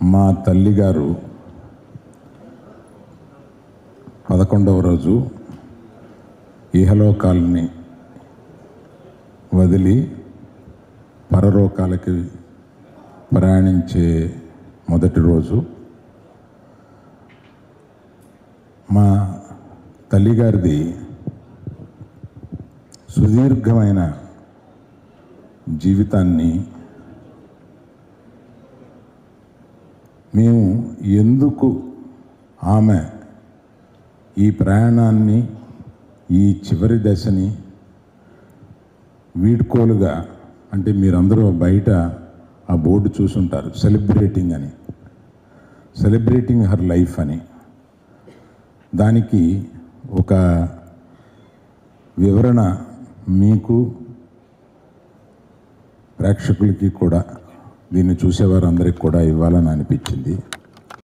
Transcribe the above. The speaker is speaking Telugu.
మా తల్లిగారు 11వ రోజు ఇహలోకాలని వదిలి పరలోకాలకి ప్రయాణించే మొదటి రోజు. మా తల్లిగారిది సుదీర్ఘమైన జీవితాన్ని మేము ఎందుకు ఆమె ఈ ప్రయాణాన్ని, ఈ చివరి దశని వీడ్కోలుగా, అంటే మీరందరూ బయట ఆ బోర్డు చూసుంటారు, సెలబ్రేటింగ్ హర్ లైఫ్ అని. దానికి ఒక వివరణ మీకు, ప్రేక్షకులకి కూడా, దీన్ని చూసేవారందరికీ కూడా ఇవ్వాలని అనిపించింది.